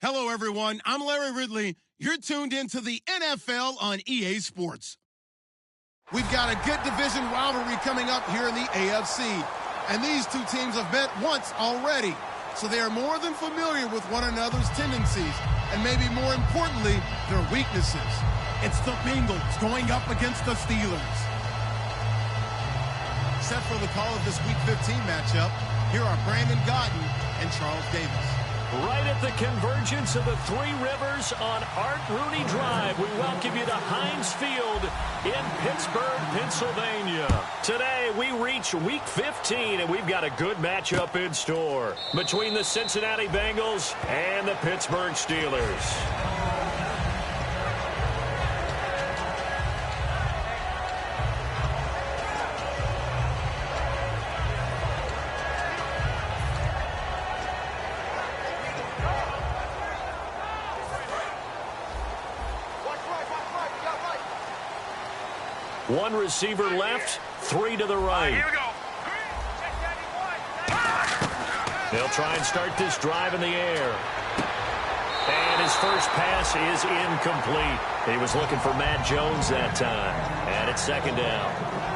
Hello, everyone. I'm Larry Ridley. You're tuned into the NFL on EA Sports. We've got a good division rivalry coming up here in the AFC, and these two teams have met once already, so they are more than familiar with one another's tendencies, and maybe more importantly, their weaknesses. It's the Bengals going up against the Steelers. Set for the call of this Week 15 matchup, here are Brandon Gaudin and Charles Davis. Right at the convergence of the Three Rivers on Art Rooney Drive, we welcome you to Heinz Field in Pittsburgh, Pennsylvania. Today, we reach Week 15, and we've got a good matchup in store between the Cincinnati Bengals and the Pittsburgh Steelers. One receiver left, three to the right. Here we go. They'll try and start this drive in the air. And his first pass is incomplete. He was looking for Matt Jones that time. And it's second down.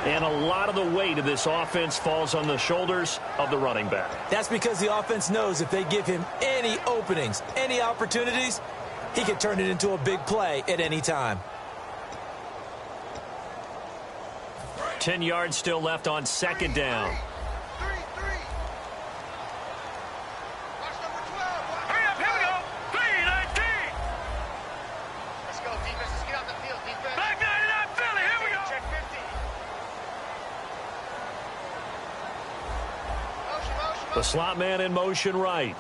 And a lot of the weight of this offense falls on the shoulders of the running back. That's because the offense knows if they give him any openings, any opportunities, he can turn it into a big play at any time. 10 yards still left on second down. Hurry up, here we go. 3-19. Let's go, defense. Let's get out the field, defense. Back 99, Philly. Here we go. Check 50. The slot man in motion right.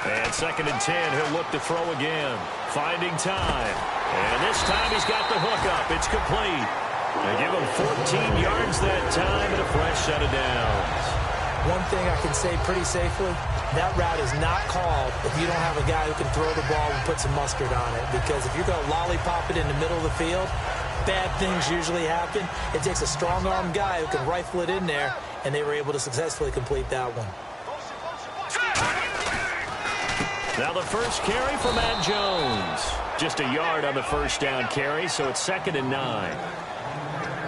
And second and 10, he'll look to throw again. Finding time. And this time he's got the hook up. It's complete. They give him 14 yards that time and a fresh set of downs. One thing I can say pretty safely, that route is not called if you don't have a guy who can throw the ball and put some mustard on it. Because if you're going to lollipop it in the middle of the field, bad things usually happen. It takes a strong-armed guy who can rifle it in there, and they were able to successfully complete that one. Now the first carry for Matt Jones. Just a yard on the first down carry, so it's second and 9.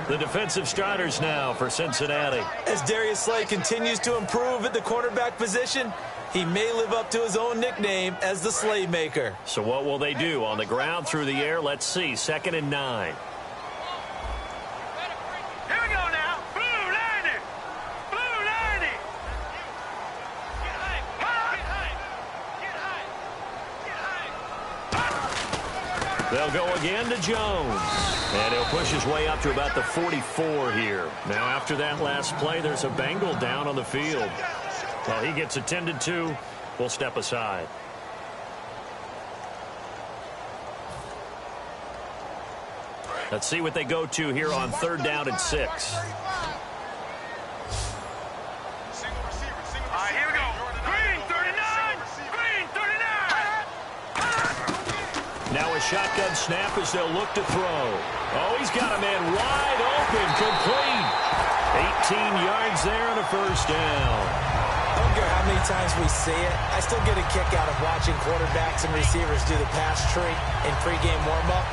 The defensive starters now for Cincinnati. As Darius Slay continues to improve at the quarterback position, he may live up to his own nickname as the Slaymaker. So what will they do? On the ground, through the air? Let's see. Second and 9. Here we go now. Blue 90. Blue 90. They'll go again to Jones. And he'll push his way up to about the 44 here. Now, after that last play, there's a Bengal down on the field. Well, he gets attended to. We'll step aside. Let's see what they go to here on third down and 6. Here we go. Green 39. Green 39. Now a shotgun snap as they'll look to throw. Oh, he's got a man wide open, complete. 18 yards there and a first down. I don't care how many times we see it, I still get a kick out of watching quarterbacks and receivers do the pass tree in pregame warm-up.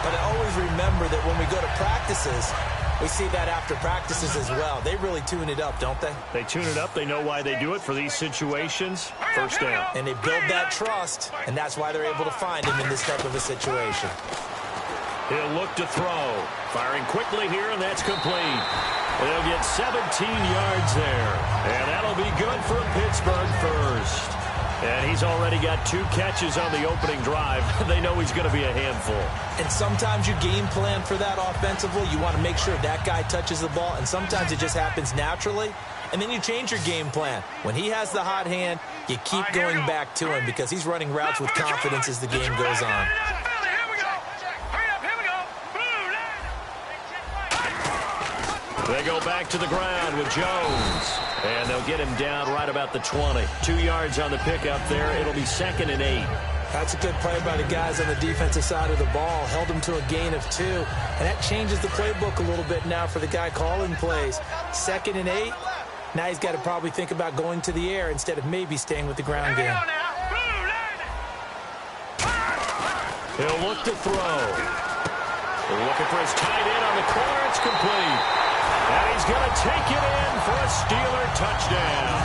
But I always remember that when we go to practices, we see that after practices as well. They really tune it up, don't they? They tune it up. They know why they do it for these situations. First down. And they build that trust, and that's why they're able to find him in this type of a situation. He'll look to throw. Firing quickly here, and that's complete. They'll get 17 yards there. And that'll be good for Pittsburgh first. And he's already got 2 catches on the opening drive. They know he's going to be a handful. And sometimes you game plan for that offensively. You want to make sure that guy touches the ball, and sometimes it just happens naturally. And then you change your game plan. When he has the hot hand, you keep going back to him because he's running routes with confidence as the game goes on. They go back to the ground with Jones. And they'll get him down right about the 20. 2 yards on the pickup there. It'll be second and 8. That's a good play by the guys on the defensive side of the ball. Held him to a gain of 2. And that changes the playbook a little bit now for the guy calling plays. Second and 8. Now he's got to probably think about going to the air instead of maybe staying with the ground game. He'll look to throw. They're looking for his tight end on the corner. It's complete. And he's going to take it in for a Steeler touchdown.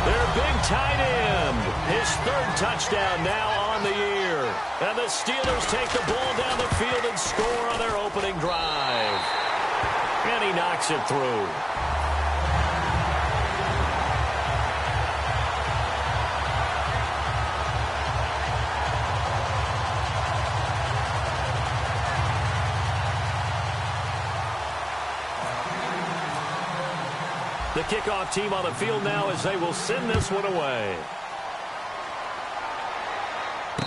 Their big tight end, his third touchdown now on the year. And the Steelers take the ball down the field and score on their opening drive. And he knocks it through. The kickoff team on the field now as they will send this one away.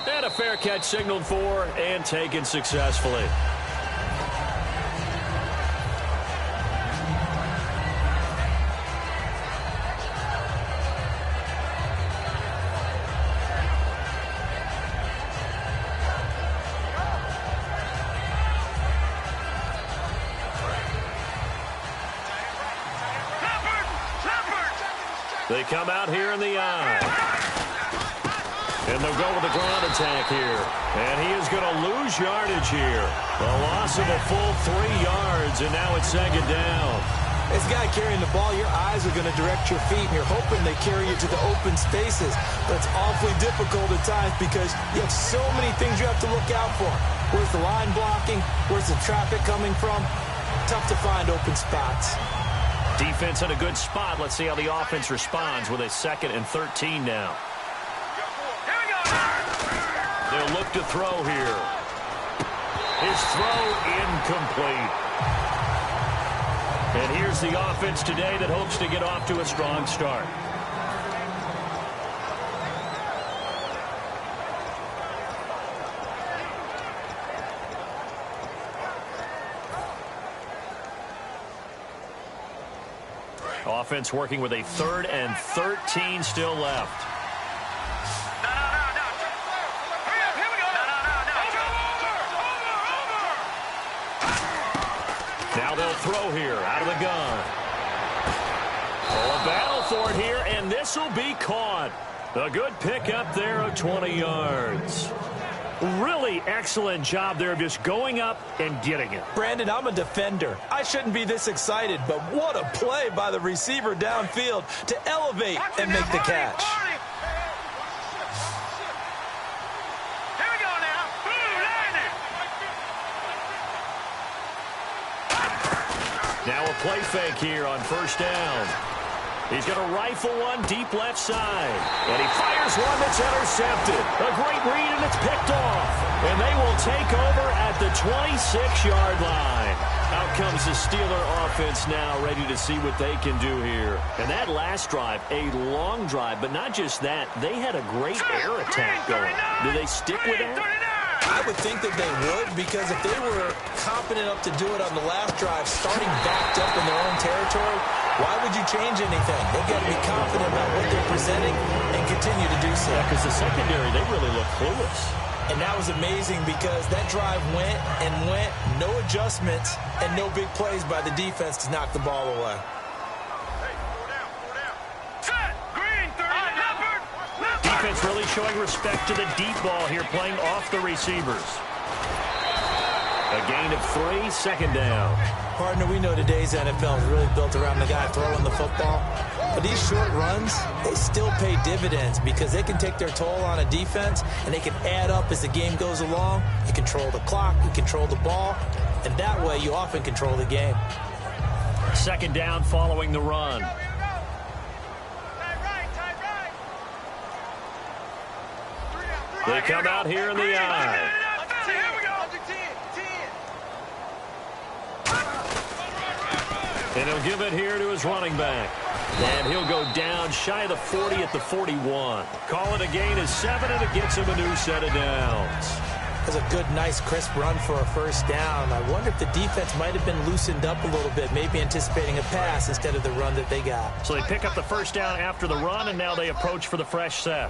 And a fair catch signaled for and taken successfully. They come out here in the eye. And they'll go with the ground attack here. And he is going to lose yardage here. A loss of a full 3 yards, and now it's second down. This guy carrying the ball, your eyes are going to direct your feet, and you're hoping they carry you to the open spaces. But it's awfully difficult at times because you have so many things you have to look out for. Where's the line blocking? Where's the traffic coming from? Tough to find open spots. Defense in a good spot. Let's see how the offense responds with a 2nd and 13 now. They'll look to throw here. His throw incomplete. And here's the offense today that hopes to get off to a strong start. Offense working with a 3rd and 13 still left. Now they'll throw here out of the gun. Oh, a battle for it here, and this will be caught. A good pickup there of 20 yards. Really excellent job there of just going up and getting it. Brandon, I'm a defender. I shouldn't be this excited, but what a play by the receiver downfield to elevate and make the catch. Here we go now. Now a play fake here on first down. He's going to rifle one deep left side. And he fires one that's intercepted. A great read, and it's picked off. And they will take over at the 26-yard line. Out comes the Steeler offense now, ready to see what they can do here. And that last drive, a long drive, but not just that. They had a great air attack going. Do they stick with that? I would think that they would, because if they were confident enough to do it on the last drive, starting backed up in their own territory, why would you change anything? They've got to be confident about what they're presenting and continue to do so. Yeah, because the secondary, they really look clueless. And that was amazing because that drive went and went, no adjustments, and no big plays by the defense to knock the ball away. Defense really showing respect to the deep ball here, playing off the receivers. A gain of 3, second down. Partner, we know today's NFL is really built around the guy throwing the football. But these short runs, they still pay dividends because they can take their toll on a defense and they can add up as the game goes along. You control the clock, you control the ball, and that way you often control the game. Second down following the run. They come out here in the eye. And he'll give it here to his running back. And he'll go down shy of the 40 at the 41. Call it a gain of 7, and it gets him a new set of downs. That's a good, nice, crisp run for a first down. I wonder if the defense might have been loosened up a little bit, maybe anticipating a pass instead of the run that they got. So they pick up the first down after the run, and now they approach for the fresh set.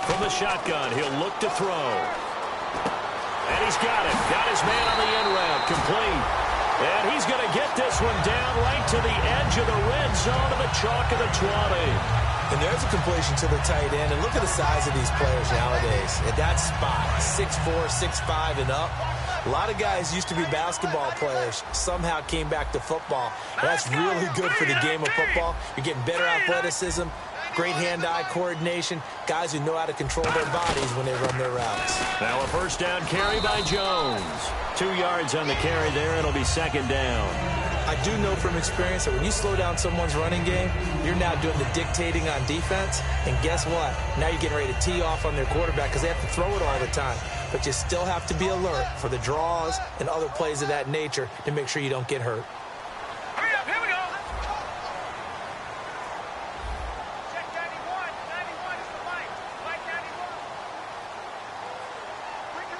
From the shotgun, he'll look to throw. And he's got it. Got his man on the end route. Complete. And he's going to get this one down right to the edge of the red zone of the chalk of the 20. And there's a completion to the tight end. And look at the size of these players nowadays. At that spot, 6'4", 6'5", and up. A lot of guys used to be basketball players, somehow came back to football. That's really good for the game of football. You're getting better athleticism, great hand-eye coordination, guys who know how to control their bodies when they run their routes. Now a first down carry by Jones. 2 yards on the carry there. It'll be second down. I do know from experience that when you slow down someone's running game, you're now doing the dictating on defense. And guess what? Now you're getting ready to tee off on their quarterback because they have to throw it all the time. But you still have to be alert for the draws and other plays of that nature to make sure you don't get hurt. Hurry up, here we go. Check 91. 91 is the Mike. Mike 91. Ricky.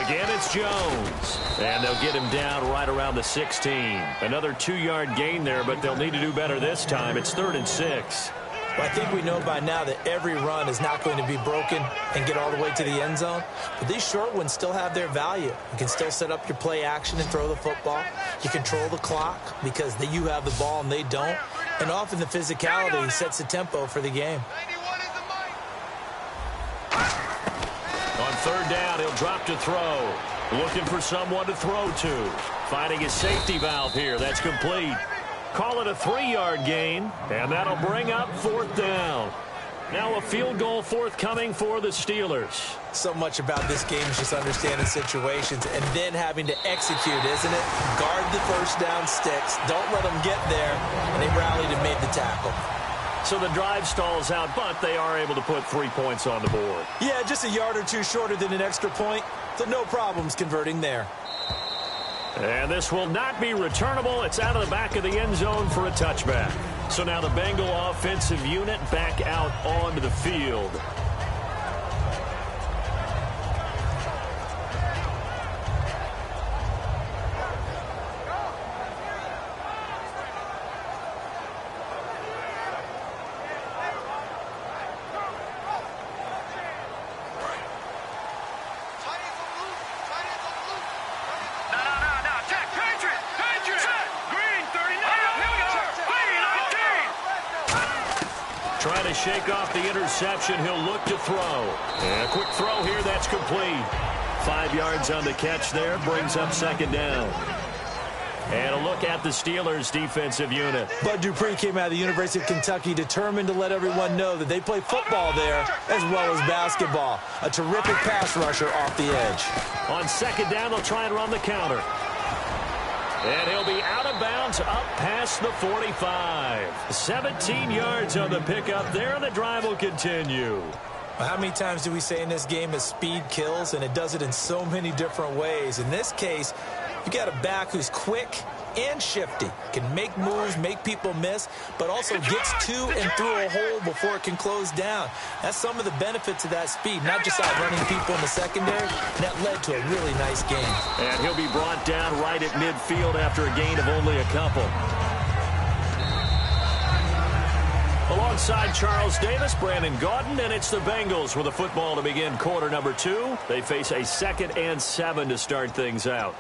Again, it's Jones. And they'll get him down right around the 16. Another 2-yard gain there, but they'll need to do better this time. It's 3rd and 6. Well, I think we know by now that every run is not going to be broken and get all the way to the end zone. But these short ones still have their value. You can still set up your play action and throw the football. You control the clock because you have the ball and they don't. And often the physicality sets the tempo for the game. 91 is the Mike. On third down, he'll drop to throw. Looking for someone to throw to. Finding his safety valve here. That's complete. Call it a 3-yard gain, and that'll bring up 4th down. Now a field goal forthcoming for the Steelers. So much about this game is just understanding situations and then having to execute, isn't it? Guard the first down sticks. Don't let them get there. And they rallied and made the tackle. So the drive stalls out, but they are able to put 3 points on the board. Yeah, just a yard or two shorter than an extra point. So no problems converting there. And this will not be returnable. It's out of the back of the end zone for a touchback. So now the Bengal offensive unit back out onto the field. Trying to shake off the interception. He'll look to throw. And a quick throw here. That's complete. 5 yards on the catch there. Brings up second down. And a look at the Steelers' defensive unit. Bud Dupree came out of the University of Kentucky determined to let everyone know that they play football there as well as basketball. A terrific pass rusher off the edge. On second down, they'll try and run the counter. And he'll be out of bounds up past the 45. 17 yards on the pickup there, and the drive will continue. Well, how many times do we say in this game that speed kills, and it does it in so many different ways? In this case, you got a back who's quick and shifty, can make moves, make people miss, but also gets to and through a hole before it can close down. That's some of the benefits of that speed, not just outrunning people in the secondary, and that led to a really nice game. And he'll be brought down right at midfield after a gain of only a couple. Alongside Charles Davis, Brandon Gaudin, and it's the Bengals with the football to begin quarter number 2. They face a 2nd and 7 to start things out.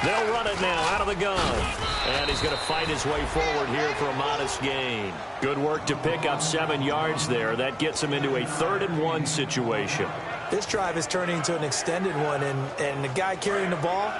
They'll run it now out of the gun. And he's going to fight his way forward here for a modest gain. Good work to pick up 7 yards there. That gets him into a 3rd and 1 situation. This drive is turning into an extended one, and the guy carrying the ball,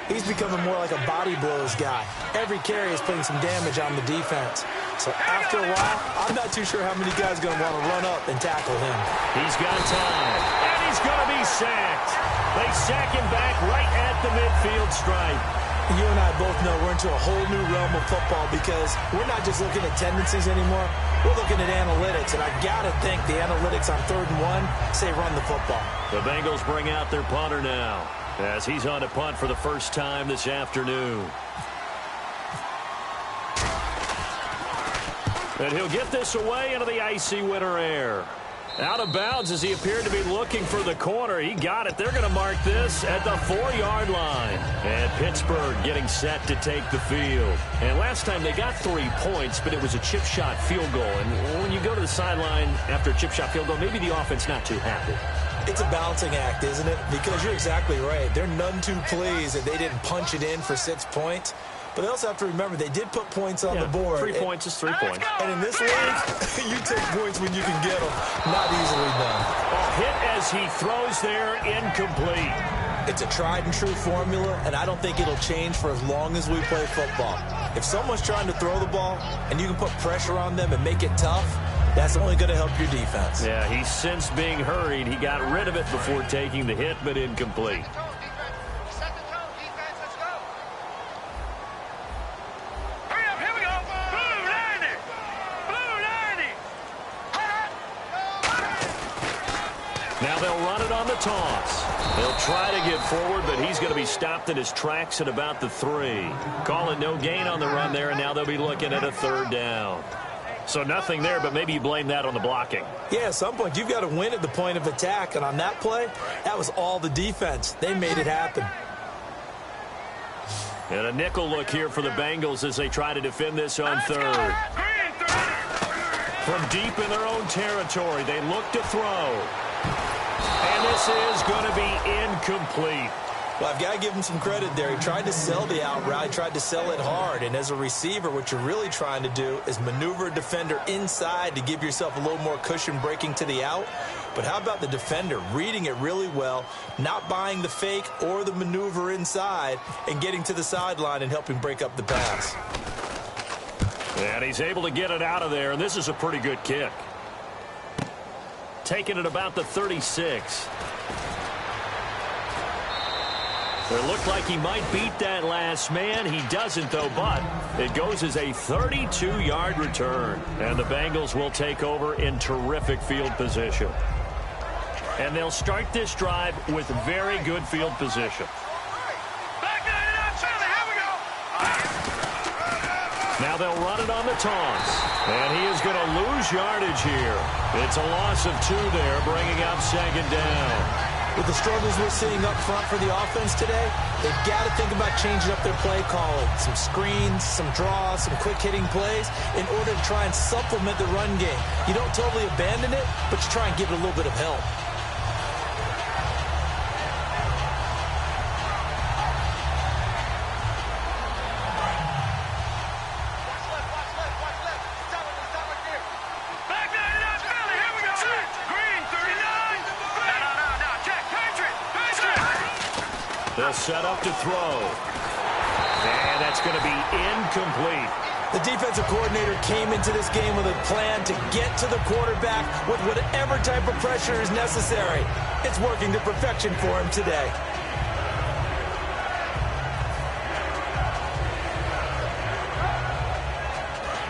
he's becoming more like a body blows guy. Every carry is putting some damage on the defense. So after a while, I'm not too sure how many guys are going to want to run up and tackle him. He's got time, and he's going to be sacked. They sack him back right at the midfield stripe. You and I both know we're into a whole new realm of football because we're not just looking at tendencies anymore. We're looking at analytics, and I got to think the analytics on 3rd and 1 say run the football. The Bengals bring out their punter now as he's on to punt for the first time this afternoon. And he'll get this away into the icy winter air. Out of bounds as he appeared to be looking for the corner. He got it. They're going to mark this at the 4-yard line. And Pittsburgh getting set to take the field. And last time they got 3 points, but it was a chip shot field goal. And when you go to the sideline after a chip shot field goal, maybe the offense not too happy. It's a balancing act, isn't it? Because you're exactly right. They're none too pleased that they didn't punch it in for 6 points. But they also have to remember they did put points on the board. 3 points is 3 points. And in this league, you take points when you can get them. Not easily done. A hit as he throws there, incomplete. It's a tried and true formula, and I don't think it'll change for as long as we play football. If someone's trying to throw the ball and you can put pressure on them and make it tough, that's only going to help your defense. Yeah, he sensed being hurried. He got rid of it before taking the hit, but incomplete. Now they'll run it on the toss. They'll try to get forward, but he's going to be stopped in his tracks at about the 3. Calling no gain on the run there, and now they'll be looking at a 3rd down. So nothing there, but maybe you blame that on the blocking. Yeah, at some point you've got to win at the point of attack, and on that play, that was all the defense. They made it happen. And a nickel look here for the Bengals as they try to defend this on 3rd. From deep in their own territory, they look to throw. And this is going to be incomplete. Well, I've got to give him some credit there. He tried to sell the out route. He tried to sell it hard. And as a receiver, what you're really trying to do is maneuver a defender inside to give yourself a little more cushion breaking to the out. But how about the defender reading it really well, not buying the fake or the maneuver inside, and getting to the sideline and helping break up the pass. And he's able to get it out of there, and this is a pretty good kick. Taking it about the 36. It looked like he might beat that last man. He doesn't, though, but it goes as a 32-yard return. And the Bengals will take over in terrific field position. And they'll start this drive with very good field position. Now they'll run it on the toss. And he is going to lose yardage here. It's a loss of 2 there, bringing up 2nd down. With the struggles we're seeing up front for the offense today, they've got to think about changing up their play calling. Some screens, some draws, some quick-hitting plays in order to try and supplement the run game. You don't totally abandon it, but you try and give it a little bit of help. They'll set up to throw. And that's going to be incomplete. The defensive coordinator came into this game with a plan to get to the quarterback with whatever type of pressure is necessary. It's working to perfection for him today.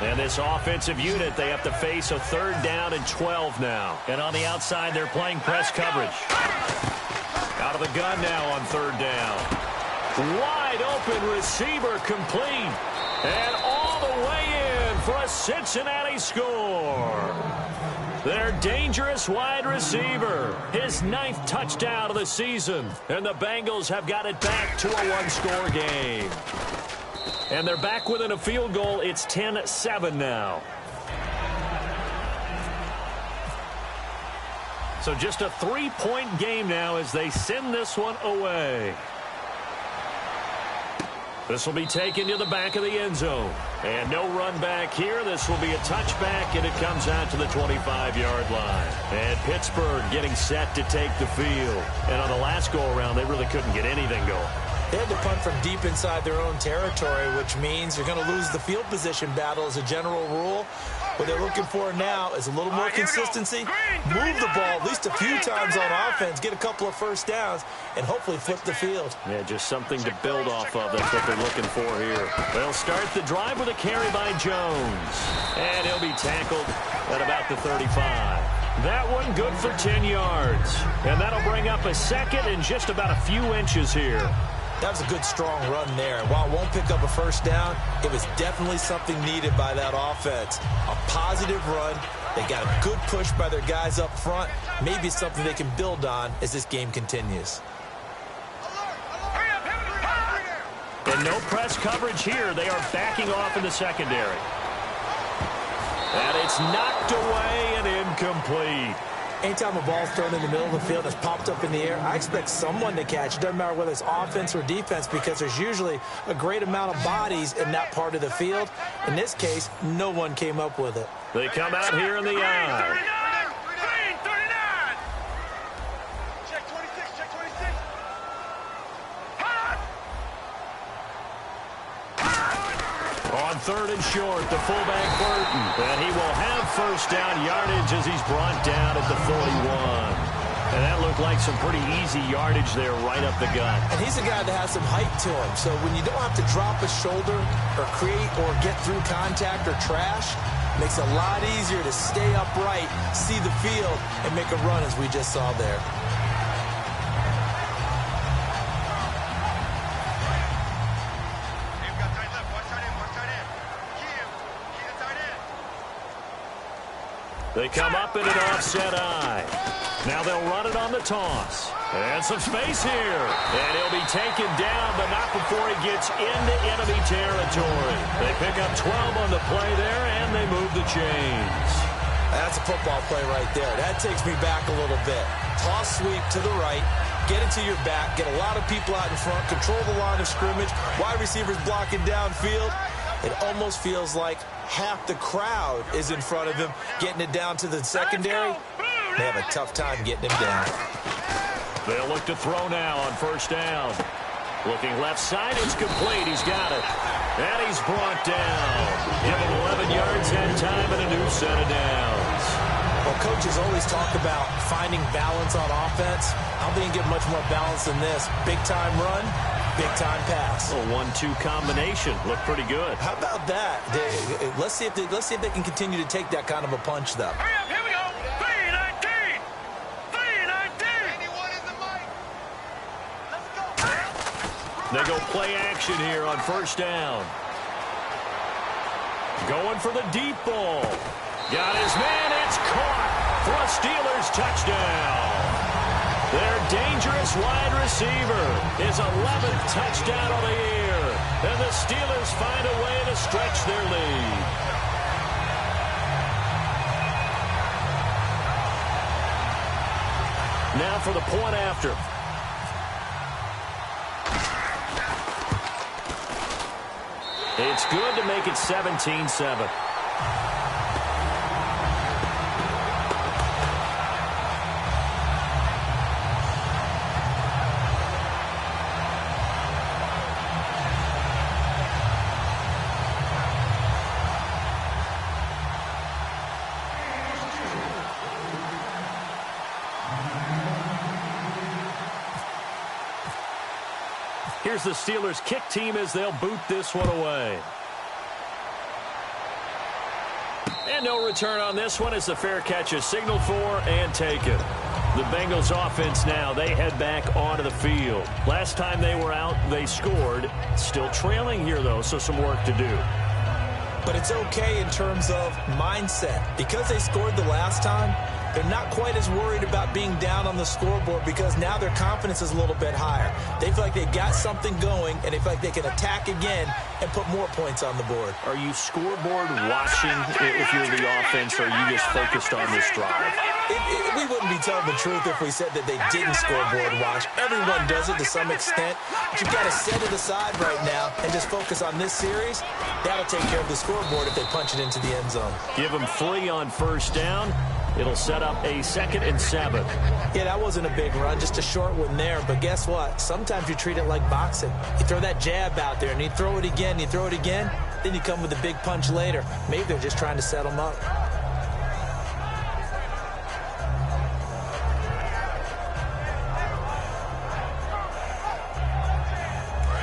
And this offensive unit, they have to face a 3rd down and 12 now. And on the outside, they're playing press coverage. Out of the gun now on 3rd down. Wide open receiver complete. And all the way in for a Cincinnati score. Their dangerous wide receiver. His 9th touchdown of the season. And the Bengals have got it back to a 1-score game. And they're back within a field goal. It's 10-7 now. So just a 3-point game now as they send this one away. This will be taken to the back of the end zone. And no run back here. This will be a touchback, and it comes out to the 25-yard line. And Pittsburgh getting set to take the field. And on the last go-around, they really couldn't get anything going. They had to punt from deep inside their own territory, which means you're going to lose the field position battle as a general rule. What they're looking for now is a little more consistency, move the ball at least a few times on offense, get a couple of 1st downs, and hopefully flip the field. Yeah, just something to build off of. That's what they're looking for here. They'll start the drive with a carry by Jones. And he'll be tackled at about the 35. That one good for 10 yards. And that'll bring up a 2nd and just about a few inches here. That was a good, strong run there. And while it won't pick up a first down, it was definitely something needed by that offense. A positive run. They got a good push by their guys up front. Maybe it's something they can build on as this game continues. And no press coverage here. They are backing off in the secondary. And it's knocked away and incomplete. Anytime a ball's thrown in the middle of the field that's popped up in the air, I expect someone to catch. It doesn't matter whether it's offense or defense because there's usually a great amount of bodies in that part of the field. In this case, no one came up with it. They come out here in the eye. Check 26, check 26. On third and short, the fullback Burton. And he will have first down yardage as he's brought down at the 41. And that looked like some pretty easy yardage there right up the gut. And he's a guy that has some height to him. So when you don't have to drop a shoulder or create or get through contact or trash, it makes it a lot easier to stay upright, see the field, and make a run as we just saw there. They come up in an offset eye. Now they'll run it on the toss. And some space here. And he'll be taken down, but not before he gets into enemy territory. They pick up 12 on the play there, and they move the chains. That's a football play right there. That takes me back a little bit. Toss sweep to the right. Get it to your back. Get a lot of people out in front. Control the line of scrimmage. Wide receivers blocking downfield. It almost feels like half the crowd is in front of him, getting it down to the secondary. They have a tough time getting him down. They'll look to throw now on first down. Looking left side, it's complete. He's got it. And he's brought down. Give him 11 yards that time and a new set of downs. Well, coaches always talk about finding balance on offense. I don't think you get much more balance than this. Big-time run, big-time pass. A 1-2 combination. Looked pretty good. How about that? Let's see if they can continue to take that kind of a punch, though. Hurry up, here we go. 3-19. 3-19. Anyone in the mic? Let's go. They go play action here on first down. Going for the deep ball. Got his man. It's caught for a Steelers touchdown. Their dangerous wide receiver is 11th touchdown of the year. And the Steelers find a way to stretch their lead. Now for the point after. It's good to make it 17-7. Here's the Steelers kick team as they'll boot this one away. And no return on this one as the fair catch is signaled for and taken. The Bengals offense now, they head back onto the field. Last time they were out, they scored. Still trailing here, though, so some work to do. But it's okay in terms of mindset. Because they scored the last time, they're not quite as worried about being down on the scoreboard because now their confidence is a little bit higher. They feel like they've got something going, and they feel like they can attack again and put more points on the board. Are you scoreboard watching if you're the offense, or are you just focused on this drive? We wouldn't be telling the truth if we said that they didn't scoreboard watch. Everyone does it to some extent. But you've got to set it aside right now and just focus on this series. That'll take care of the scoreboard if they punch it into the end zone. Give them 3 on first down. It'll set up a 2nd and 7. Yeah, that wasn't a big run, just a short one there. But guess what? Sometimes you treat it like boxing. You throw that jab out there, and you throw it again, you throw it again, then you come with a big punch later. Maybe they're just trying to set them up.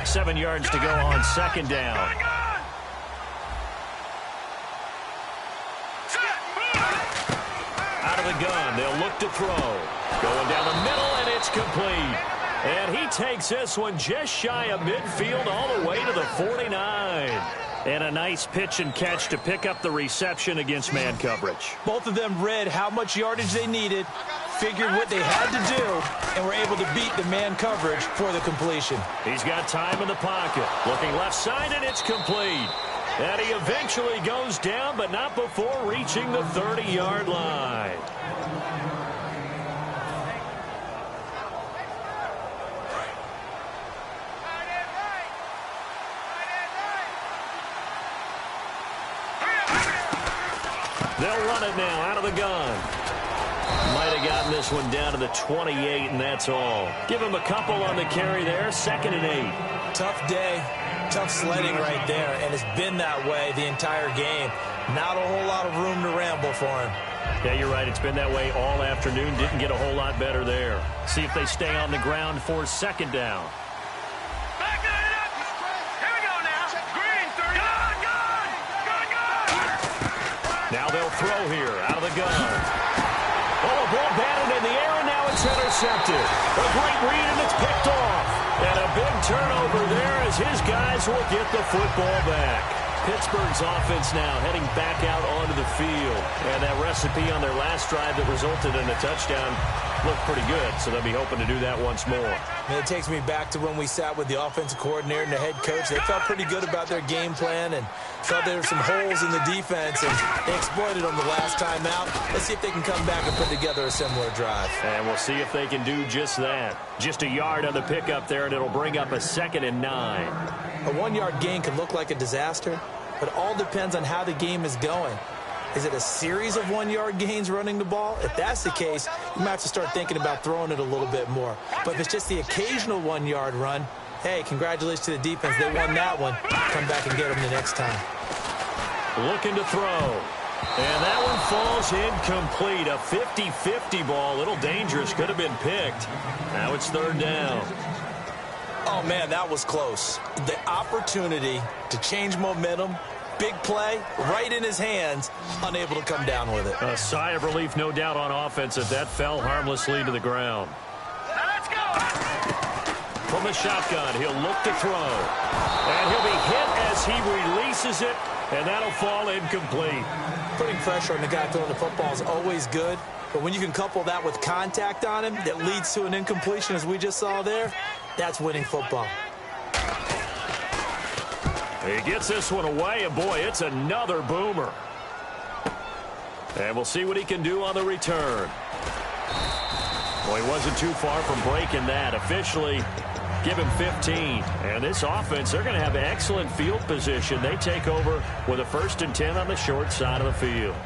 Seven yards to go on second down. Out of the gun, they'll look to throw. Going down the middle, and it's complete. And he takes this one just shy of midfield all the way to the 49. And a nice pitch and catch to pick up the reception against man coverage. Both of them read how much yardage they needed, figured what they had to do, and were able to beat the man coverage for the completion. He's got time in the pocket. Looking left side, and it's complete. And he eventually goes down, but not before reaching the 30-yard line. They'll run it now out of the gun. Might have gotten this one down to the 28, and that's all. Give him a couple on the carry there, 2nd and 8. Tough day, tough sledding right there, and it's been that way the entire game. Not a whole lot of room to ramble for him. Yeah, you're right. It's been that way all afternoon. Didn't get a whole lot better there. See if they stay on the ground for 2nd down. Now they'll throw here out of the gun. Oh, a ball batted in the air, and now it's intercepted. A great read, and it's picked off. And a big turnover there as his guys will get the football back. Pittsburgh's offense now heading back out onto the field. And that recipe on their last drive that resulted in a touchdown looked pretty good, so they'll be hoping to do that once more. And it takes me back to when we sat with the offensive coordinator and the head coach. They felt pretty good about their game plan and felt there were some holes in the defense, and they exploited them the last time out. Let's see if they can come back and put together a similar drive. And we'll see if they can do just that. Just a yard on the pickup there, and it'll bring up a 2nd and 9. A 1-yard gain can look like a disaster, but it all depends on how the game is going. Is it a series of 1-yard gains running the ball? If that's the case, you might have to start thinking about throwing it a little bit more. But if it's just the occasional 1-yard run, hey, congratulations to the defense. They won that one. Come back and get them the next time. Looking to throw. And that one falls incomplete. A 50-50 ball. A little dangerous. Could have been picked. Now it's 3rd down. Oh, man, that was close. The opportunity to change momentum, big play, right in his hands, unable to come down with it. A sigh of relief, no doubt, on offense as that fell harmlessly to the ground. Let's go! From the shotgun, he'll look to throw. And he'll be hit as he releases it, and that'll fall incomplete. Putting pressure on the guy throwing the football is always good, but when you can couple that with contact on him that leads to an incompletion, as we just saw there, that's winning football. He gets this one away, and boy, it's another boomer. And we'll see what he can do on the return. Well, he wasn't too far from breaking that. Officially, give him 15. And this offense, they're going to have excellent field position. They take over with a 1st and 10 on the short side of the field.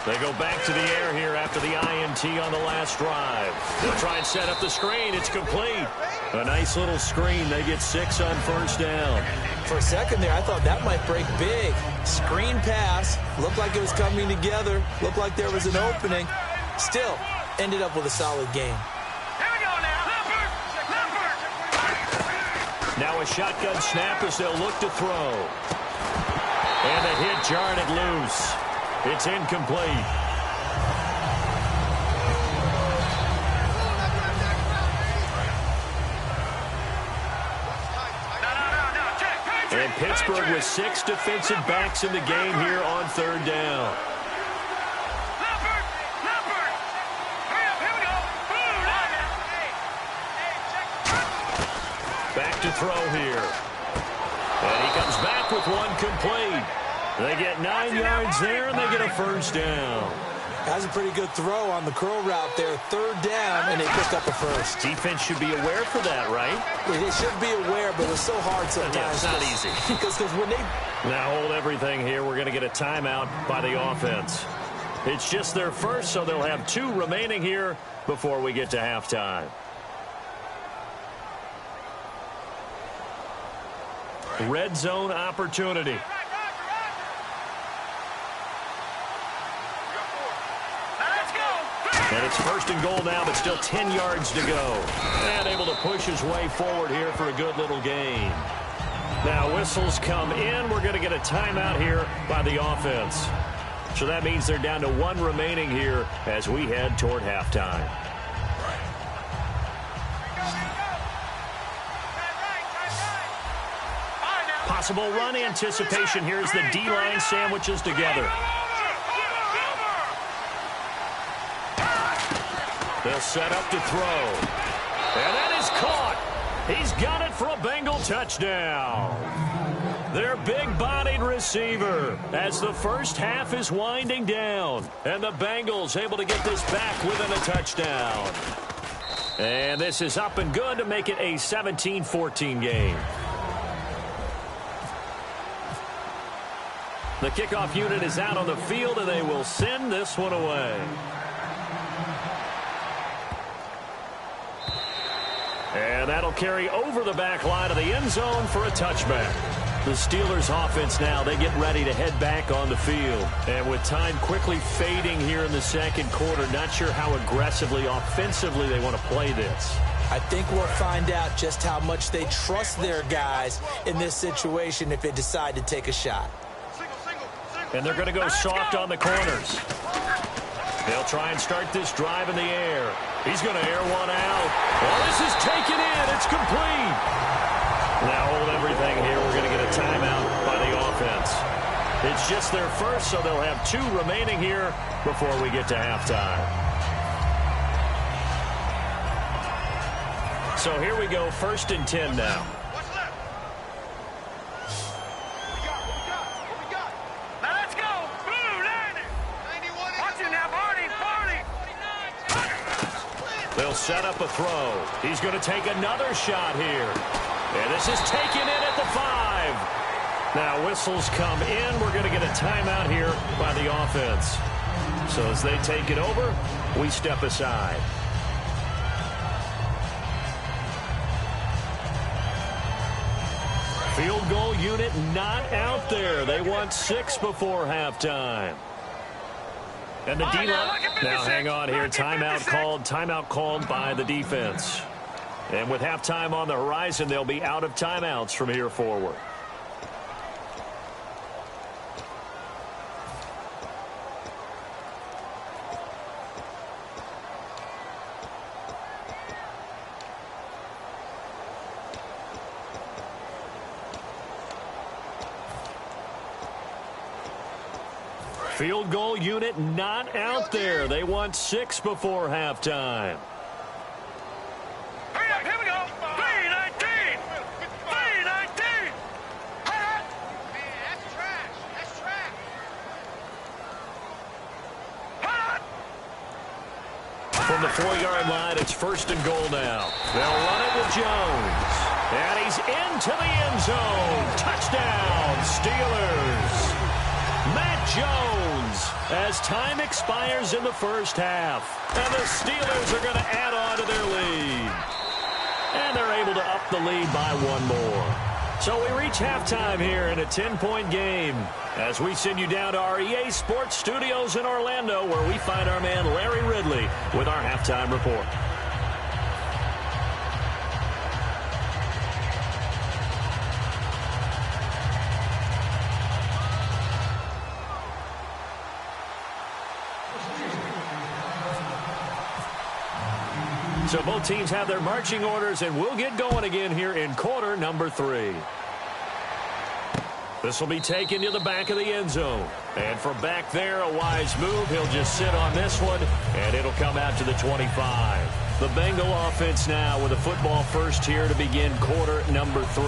They go back to the air here after the INT on the last drive. They'll try and set up the screen. It's complete. A nice little screen. They get 6 on 1st down. For a second there, I thought that might break big. Screen pass. Looked like it was coming together. Looked like there was an opening. Still, ended up with a solid game. Here we go now. Leopard. Now a shotgun snap as they'll look to throw. And the hit jarred it loose. It's incomplete. And Pittsburgh with 6 defensive backs in the game here on 3rd down. Back to throw here. And he comes back with one complete. They get 9 yards there, and they get a 1st down. That's a pretty good throw on the curl route there. 3rd down, and they pick up a 1st. Defense should be aware for that, right? They should be aware, but it's so hard sometimes. Yeah, it's not easy. Because when they... Now hold everything here. We're going to get a timeout by the offense. It's just their first, so they'll have 2 remaining here before we get to halftime. Red zone opportunity. And And it's first and goal now, but still 10 yards to go. And able to push his way forward here for a good little gain. Now whistles come in. We're going to get a timeout here by the offense. So that means they're down to 1 remaining here as we head toward halftime. Possible run anticipation here as the D-line sandwiches together. They'll set up to throw. And that is caught. He's got it for a Bengal touchdown. Their big-bodied receiver as the first half is winding down. And the Bengals able to get this back within a touchdown. And this is up and good to make it a 17-14 game. The kickoff unit is out on the field, and they will send this one away. And that'll carry over the back line of the end zone for a touchback. The Steelers offense now, they get ready to head back on the field. And with time quickly fading here in the second quarter, not sure how aggressively, offensively they want to play this. I think we'll find out just how much they trust their guys in this situation if they decide to take a shot. And they're going to go soft on the corners. They'll try and start this drive in the air. He's going to air one out. Well, this is taken in. It's complete. Now hold everything here. We're going to get a timeout by the offense. It's just their first, so they'll have 2 remaining here before we get to halftime. So here we go, 1st and 10 now. They'll set up a throw. He's going to take another shot here. And this is taken in at the 5. Now whistles come in. We're going to get a timeout here by the offense. So as they take it over, we step aside. Field goal unit not out there. They want 6 before halftime. And the D-line, now hang on here, timeout called by the defense. And with halftime on the horizon, they'll be out of timeouts from here forward. Field goal unit not out there. They want 6 before halftime. Hurry up, here we go. 3-19. 3-19. That's trash. That's trash. From the 4-yard line, it's 1st and goal now. They'll run it with Jones. And he's into the end zone. Touchdown, Steelers. Matt Jones, as time expires in the first half. And the Steelers are going to add on to their lead. And they're able to up the lead by 1 more. So we reach halftime here in a 10-point game as we send you down to our EA Sports Studios in Orlando, where we find our man Larry Ridley with our halftime report. So both teams have their marching orders, and we'll get going again here in quarter number 3. This will be taken to the back of the end zone. And from back there, a wise move. He'll just sit on this one, and it'll come out to the 25. The Bengal offense now with a football first here to begin quarter number 3.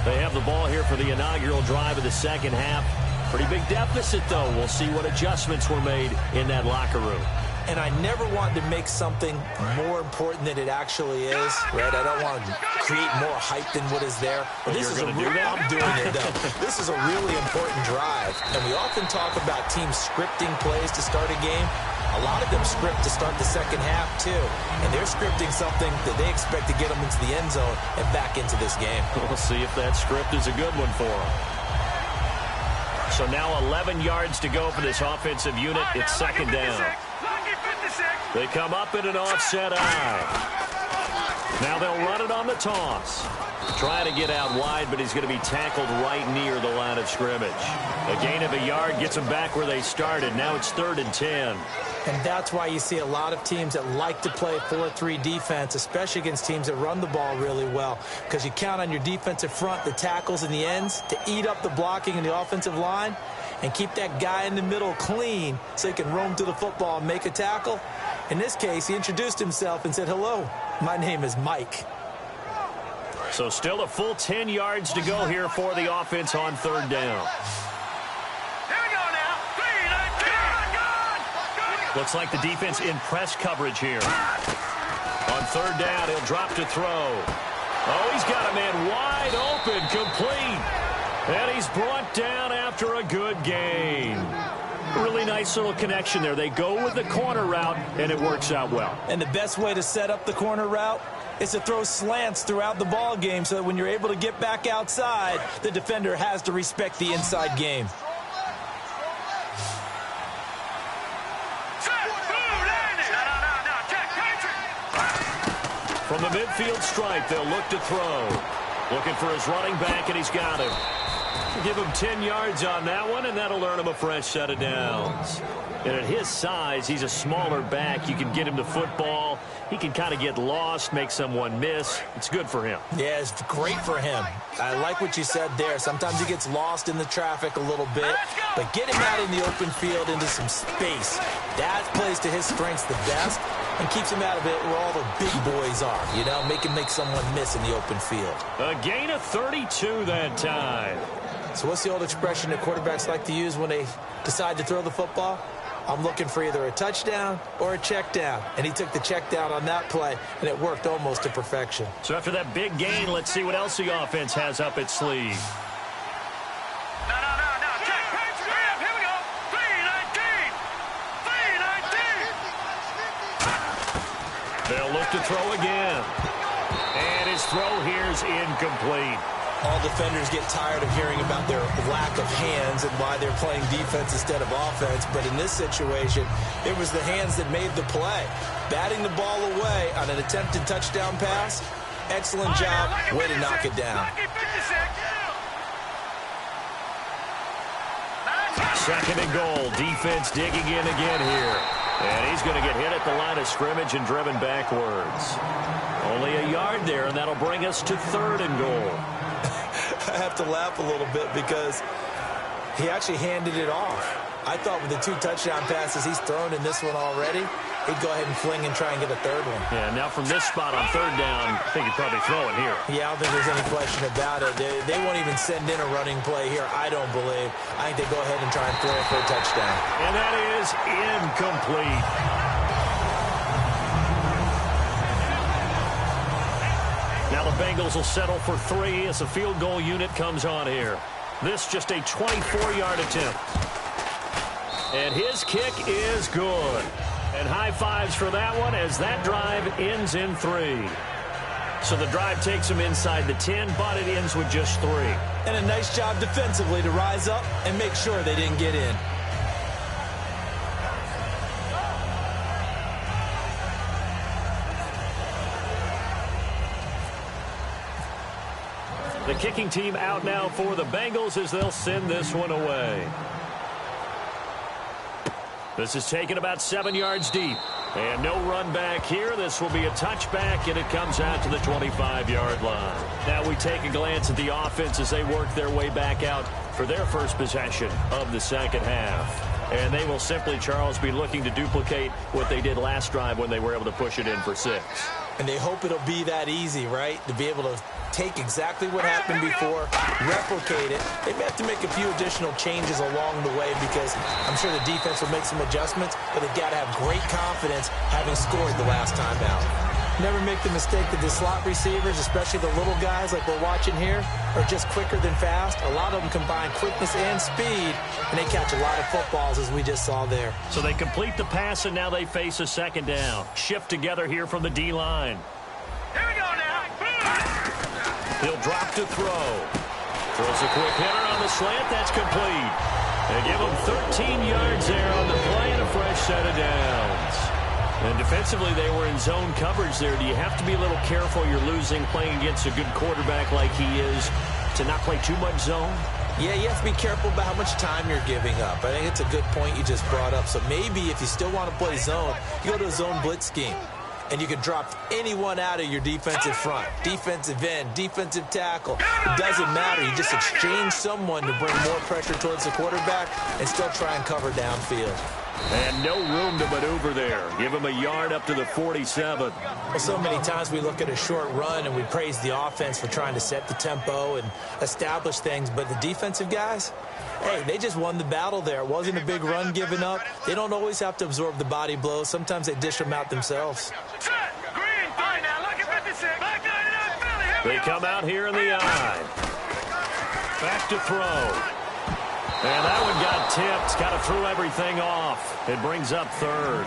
They have the ball here for the inaugural drive of the second half. Pretty big deficit, though. We'll see what adjustments were made in that locker room. And I never wanted to make something more important than it actually is, right? I don't want to create more hype than what is there. But this is I'm doing it, though. This is a really important drive. And we often talk about teams scripting plays to start a game. A lot of them script to start the second half, too. And they're scripting something that they expect to get them into the end zone and back into this game. We'll see if that script is a good one for them. So now 11 yards to go for this offensive unit. It's second down. They come up in an offset eye. Now they'll run it on the toss. Trying to get out wide, but he's going to be tackled right near the line of scrimmage. A gain of a yard gets them back where they started. Now it's 3rd and 10. And that's why you see a lot of teams that like to play 4-3 defense, especially against teams that run the ball really well, because you count on your defensive front, the tackles and the ends, to eat up the blocking in the offensive line and keep that guy in the middle clean so he can roam to the football and make a tackle. In this case, he introduced himself and said, "Hello, my name is Mike." So still a full 10 yards to go here for the offense on 3rd down. Here we go now. 3, 19. Looks like the defense in press coverage here. On 3rd down, he'll drop to throw. Oh, he's got a man wide open, complete. And he's brought down after a good gain. Really nice little connection there. They go with the corner route, and it works out well. And the best way to set up the corner route is to throw slants throughout the ball game so that when you're able to get back outside, the defender has to respect the inside game. From the midfield stripe, they'll look to throw. Looking for his running back, and he's got him. Give him 10 yards on that one, and that'll earn him a fresh set of downs. And at his size, he's a smaller back. You can get him to football. He can kind of get lost, make someone miss. It's good for him. Yeah, it's great for him. I like what you said there. Sometimes he gets lost in the traffic a little bit, but get him out in the open field into some space. That plays to his strengths the best and keeps him out of it where all the big boys are, you know, make him make someone miss in the open field. A gain of 32 that time. So what's the old expression that quarterbacks like to use when they decide to throw the football? I'm looking for either a touchdown or a check down. And he took the check down on that play, and it worked almost to perfection. So after that big gain, let's see what else the offense has up its sleeve. No. Check. Here we go. 3, 19. They'll look to throw again. And his throw here's incomplete. All defenders get tired of hearing about their lack of hands and why they're playing defense instead of offense. But in this situation, it was the hands that made the play. Batting the ball away on an attempted touchdown pass. Excellent job. Way to knock it down. 2nd and goal. Defense digging in again here. And he's going to get hit at the line of scrimmage and driven backwards. Only a yard there, and that'll bring us to 3rd and goal. I have to laugh a little bit because he actually handed it off. I thought with the 2 touchdown passes he's thrown in this one already, he'd go ahead and fling and try and get a 3rd one. Yeah, now from this spot on 3rd down, I think he'd probably throw it here. Yeah, I don't think there's any question about it. They won't even send in a running play here, I don't believe. I think they go ahead and try and throw it for a touchdown. And that is incomplete. Now the Bengals will settle for 3 as the field goal unit comes on here. This just a 24-yard attempt. And his kick is good. And high fives for that one as that drive ends in 3. So the drive takes them inside the 10, but it ends with just 3. And a nice job defensively to rise up and make sure they didn't get in. The kicking team out now for the Bengals as they'll send this one away. This is taken about 7 yards deep. And no run back here. This will be a touchback, and it comes out to the 25-yard line. Now we take a glance at the offense as they work their way back out for their first possession of the second half. And they will simply, Charles, be looking to duplicate what they did last drive when they were able to push it in for 6. And they hope it'll be that easy, right? To be able to take exactly what happened before, replicate it. They may have to make a few additional changes along the way because I'm sure the defense will make some adjustments, but they've got to have great confidence having scored the last time out. Never make the mistake that the slot receivers, especially the little guys like we're watching here, are just quicker than fast. A lot of them combine quickness and speed, and they catch a lot of footballs as we just saw there. So they complete the pass, and now they face a second down. Shift together here from the D-line. Here we go now. He'll drop to throw. Throws a quick hitter on the slant. That's complete. They give him 13 yards there on the play and a fresh set of downs. And defensively, they were in zone coverage there. Do you have to be a little careful you're losing playing against a good quarterback like he is to not play too much zone? Yeah, you have to be careful about how much time you're giving up. I think it's a good point you just brought up. So maybe if you still want to play zone, you go to a zone blitz scheme. And you can drop anyone out of your defensive front. Defensive end, defensive tackle. It doesn't matter. You just exchange someone to bring more pressure towards the quarterback and still try and cover downfield. And no room to maneuver there. Give him a yard up to the 47. Well, so many times we look at a short run and we praise the offense for trying to set the tempo and establish things. But the defensive guys, hey, they just won the battle there. It wasn't a big run given up. They don't always have to absorb the body blows. Sometimes they dish them out themselves. They come out here in the eye. Back to throw. And that one got tipped. Kind of threw everything off. It brings up third.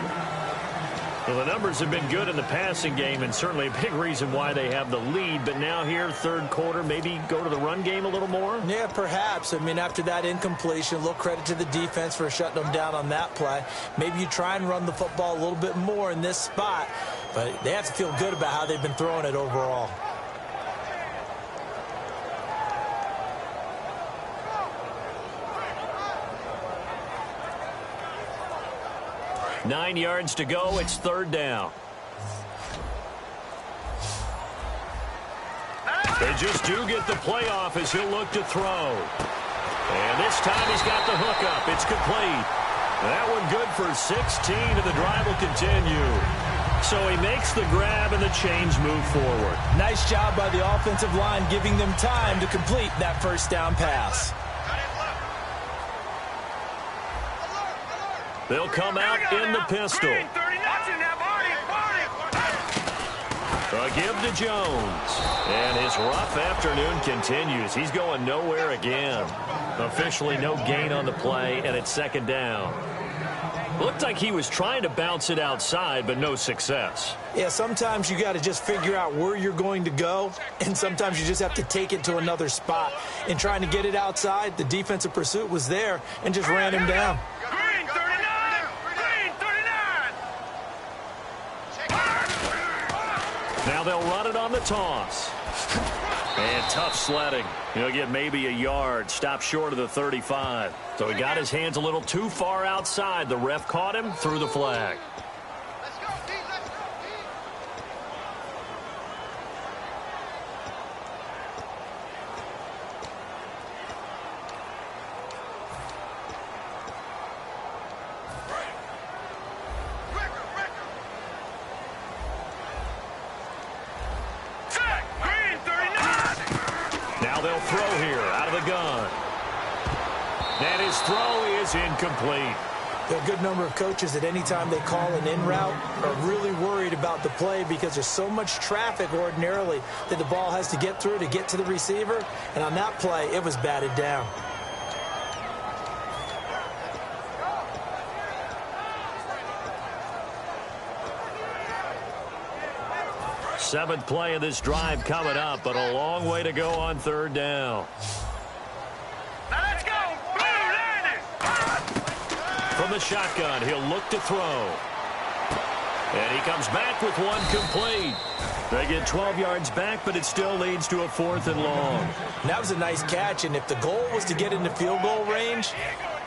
Well, the numbers have been good in the passing game, and certainly a big reason why they have the lead. But now here, third quarter, maybe go to the run game a little more? Yeah, perhaps. I mean, after that incompletion, a little credit to the defense for shutting them down on that play. Maybe you try and run the football a little bit more in this spot. But they have to feel good about how they've been throwing it overall. Nine yards to go. It's third down. They just do get the playoff as he'll look to throw. And this time he's got the hook up. It's complete. That one good for 16, and the drive will continue. So he makes the grab, and the chains move forward. Nice job by the offensive line giving them time to complete that first down pass. They'll come out in the pistol. A give to Jones. And his rough afternoon continues. He's going nowhere again. Officially no gain on the play, and it's second down. Looked like he was trying to bounce it outside, but no success. Yeah, sometimes you got to just figure out where you're going to go, and sometimes you just have to take it to another spot. In trying to get it outside, the defensive pursuit was there and just ran him down. Now they'll run it on the toss. And tough sledding. He'll get maybe a yard. Stop short of the 35. So he got his hands a little too far outside. The ref caught him, threw the flag. They'll throw here out of the gun. And his throw is incomplete. There are a good number of coaches that any time they call an in route are really worried about the play because there's so much traffic ordinarily that the ball has to get through to get to the receiver. And on that play, it was batted down. Seventh play of this drive coming up, but a long way to go on third down. Now let's go. From the shotgun, he'll look to throw. And he comes back with one complete. They get 12 yards back, but it still leads to a 4th and long. And that was a nice catch, and if the goal was to get into field goal range,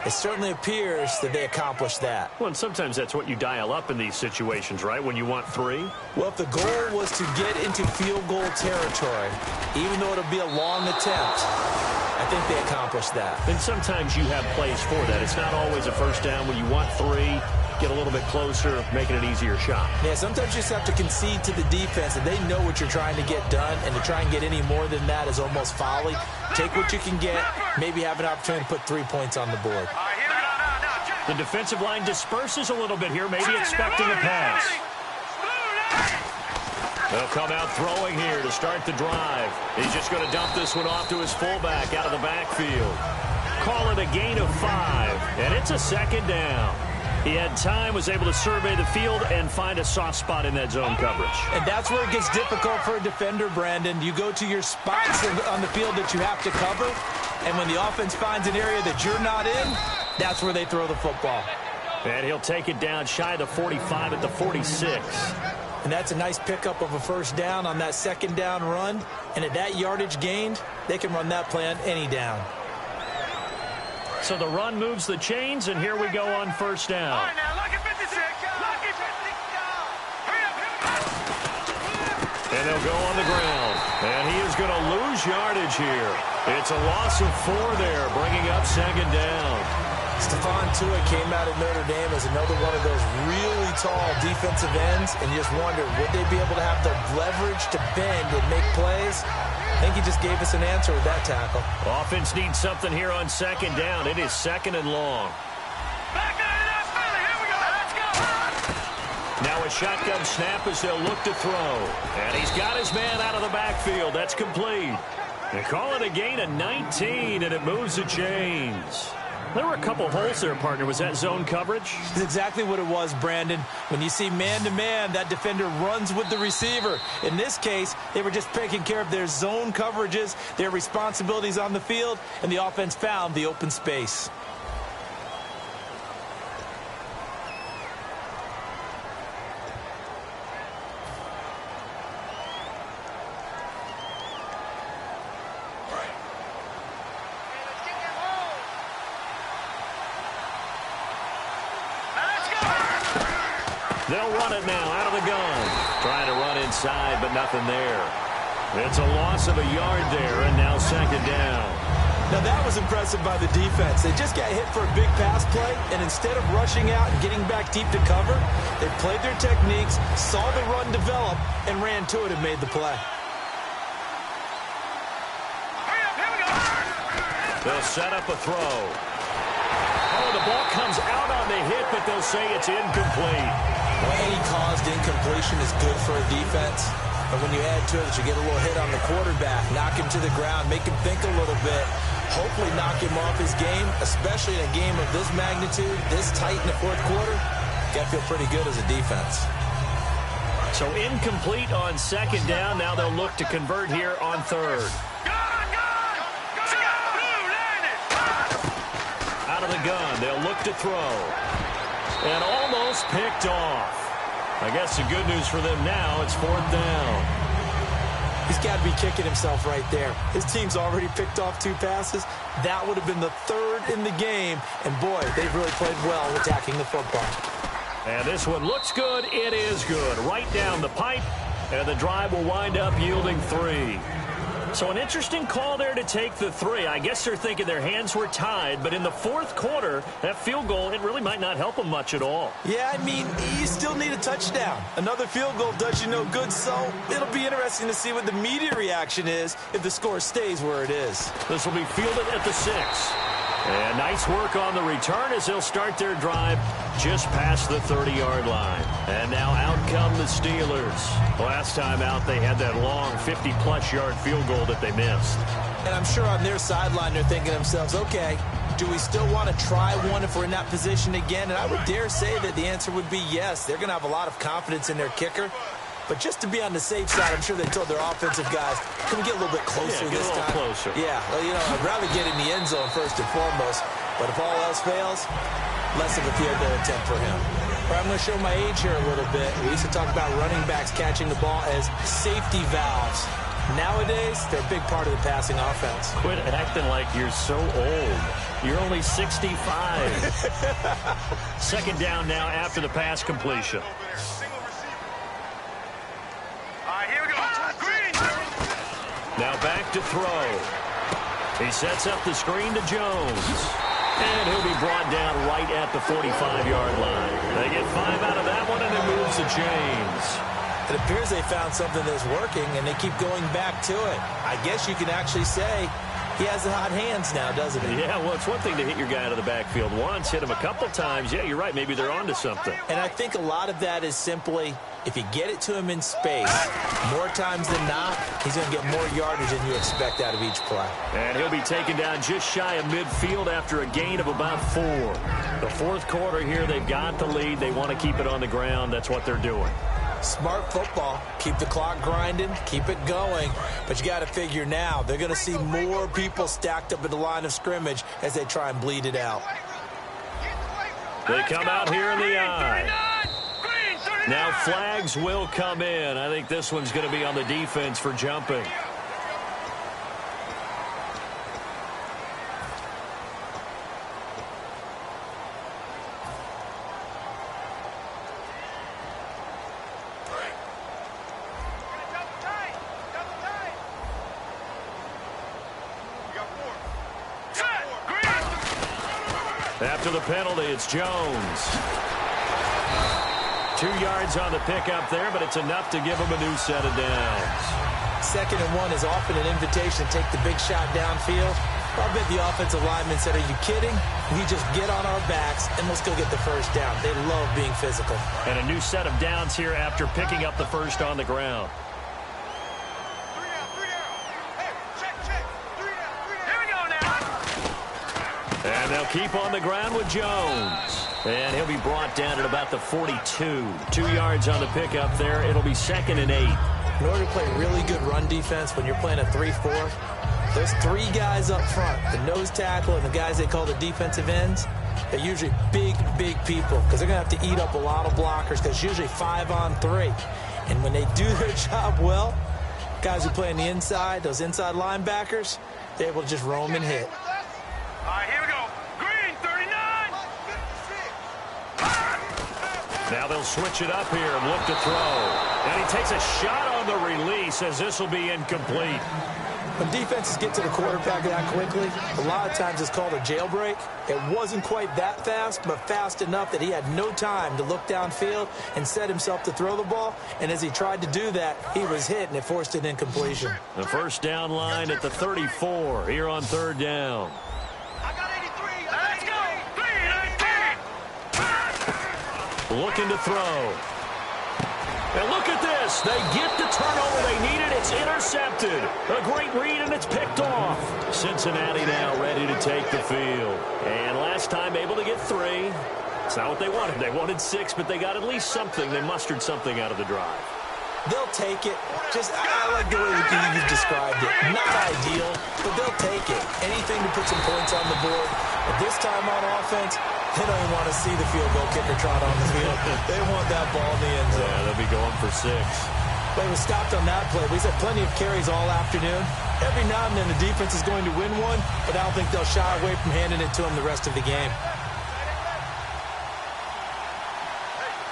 it certainly appears that they accomplished that. Well, and sometimes that's what you dial up in these situations, right, when you want 3? Well, if the goal was to get into field goal territory, even though it'll be a long attempt, I think they accomplished that. And sometimes you have plays for that. It's not always a first down when you want 3. Get a little bit closer, making an easier shot. Yeah, sometimes you just have to concede to the defense, and they know what you're trying to get done, and to try and get any more than that is almost folly. Take what you can get, maybe have an opportunity to put 3 points on the board. The defensive line disperses a little bit here, maybe expecting a pass. They'll come out throwing here to start the drive. He's just going to dump this one off to his fullback out of the backfield. Call it a gain of 5, and it's a second down. He had time, was able to survey the field and find a soft spot in that zone coverage. And that's where it gets difficult for a defender, Brandon. You go to your spots on the field that you have to cover, and when the offense finds an area that you're not in, that's where they throw the football. And he'll take it down shy of the 45 at the 46. And that's a nice pickup of a first down on that second down run. And at that yardage gained, they can run that play on any down. So the run moves the chains, and here we go on first down. All right, now, look at 56. Look at 56. And they'll go on the ground. And he is going to lose yardage here. It's a loss of 4 there, bringing up second down. Stephon Tuitt came out of Notre Dame as another one of those really tall defensive ends, and you just wonder, would they be able to have the leverage to bend and make plays? I think he just gave us an answer with that tackle. Offense needs something here on second down. It is second and long. Back on it up, Philly. Here we go. Let's go. Now a shotgun snap as they'll look to throw. And he's got his man out of the backfield. That's complete. They call it a gain of 19, and it moves the chains. There were a couple holes there, partner. Was that zone coverage? That's exactly what it was, Brandon. When you see man-to-man, that defender runs with the receiver. In this case, they were just taking care of their zone coverages, their responsibilities on the field, and the offense found the open space. They'll run it now out of the gun. Trying to run inside, but nothing there. It's a loss of a yard there, and now second down. Now that was impressive by the defense. They just got hit for a big pass play, and instead of rushing out and getting back deep to cover, they played their techniques, saw the run develop, and ran to it and made the play. Hurry up, here we go. They'll set up a throw. Oh, the ball comes out on the hit, but they'll say it's incomplete. Well, any caused incompletion is good for a defense. But when you add to it that you get a little hit on the quarterback, knock him to the ground, make him think a little bit, hopefully knock him off his game, especially in a game of this magnitude, this tight in the fourth quarter, got to feel pretty good as a defense. So incomplete on second down. Now they'll look to convert here on third. Out of the gun, they'll look to throw. And almost picked off. I guess the good news for them now, it's fourth down. He's got to be kicking himself right there. His team's already picked off 2 passes. That would have been the 3rd in the game. And, boy, they've really played well attacking the football. And this one looks good. It is good. Right down the pipe. And the drive will wind up yielding 3. So an interesting call there to take the 3. I guess they're thinking their hands were tied, but in the fourth quarter, that field goal, it really might not help them much at all. Yeah, I mean, you still need a touchdown. Another field goal does you no good, so it'll be interesting to see what the media reaction is if the score stays where it is. This will be fielded at the 6. And nice work on the return as they'll start their drive just past the 30-yard line. And now out come the Steelers. Last time out, they had that long 50-plus yard field goal that they missed. And I'm sure on their sideline, they're thinking to themselves, okay, do we still want to try one if we're in that position again? And I would dare say that the answer would be yes. They're going to have a lot of confidence in their kicker. But just to be on the safe side, I'm sure they told their offensive guys, can we get a little bit closer this time? Closer. Yeah, well, you know, I'd rather get in the end zone first and foremost. But if all else fails, less of a field goal attempt for him. All right, I'm going to show my age here a little bit. We used to talk about running backs catching the ball as safety valves. Nowadays, they're a big part of the passing offense. Quit acting like you're so old. You're only 65. Second down now after the pass completion. Now back to throw. He sets up the screen to Jones. And he'll be brought down right at the 45-yard line. They get 5 out of that one, and it moves the chains. It appears they found something that's working, and they keep going back to it. I guess you can actually say he has the hot hands now, doesn't he? Yeah, well, it's one thing to hit your guy out of the backfield once, hit him a couple times. Yeah, you're right. Maybe they're onto something. And I think a lot of that is simply, if you get it to him in space, more times than not, he's going to get more yardage than you expect out of each play. And he'll be taken down just shy of midfield after a gain of about 4. The fourth quarter here, they've got the lead. They want to keep it on the ground. That's what they're doing. Smart football. Keep the clock grinding. Keep it going. But you got to figure now, they're going to see more people stacked up at the line of scrimmage as they try and bleed it out. They come out here in the I. Now flags will come in. I think this one's going to be on the defense for jumping. After the penalty, it's Jones. 2 yards on the pickup there, but it's enough to give him a new set of downs. 2nd and 1 is often an invitation to take the big shot downfield. I bet the offensive lineman said, are you kidding? We just get on our backs and let's go get the first down. They love being physical. And a new set of downs here after picking up the first on the ground. And they'll keep on the ground with Jones. And he'll be brought down at about the 42. 2 yards on the pickup there. It'll be 2nd and 8. In order to play really good run defense when you're playing a 3-4, those 3 guys up front, the nose tackle and the guys they call the defensive ends, they're usually big, big people because they're going to have to eat up a lot of blockers because it's usually 5 on 3. And when they do their job well, guys who play on the inside, those inside linebackers, they're able to just roam and hit. All right, here we go. Green, 39. Now they'll switch it up here and look to throw. And he takes a shot on the release as this will be incomplete. When defenses get to the quarterback that quickly, a lot of times it's called a jailbreak. It wasn't quite that fast, but fast enough that he had no time to look downfield and set himself to throw the ball. And as he tried to do that, he was hit, and it forced an incompletion. The first down line at the 34 here on 3rd down. Looking to throw. And look at this. They get the turnover they needed. It's intercepted. A great read, and it's picked off. Cincinnati now ready to take the field. And last time able to get 3. It's not what they wanted. They wanted 6, but they got at least something. They mustered something out of the drive. They'll take it. I like the way you've described it. Not ideal, but they'll take it. Anything to put some points on the board. But this time on offense, they don't even want to see the field goal kicker trot on the field. They want that ball in the end zone. Yeah, they'll be going for 6. But he was stopped on that play. We've had plenty of carries all afternoon. Every now and then the defense is going to win one, but I don't think they'll shy away from handing it to him the rest of the game.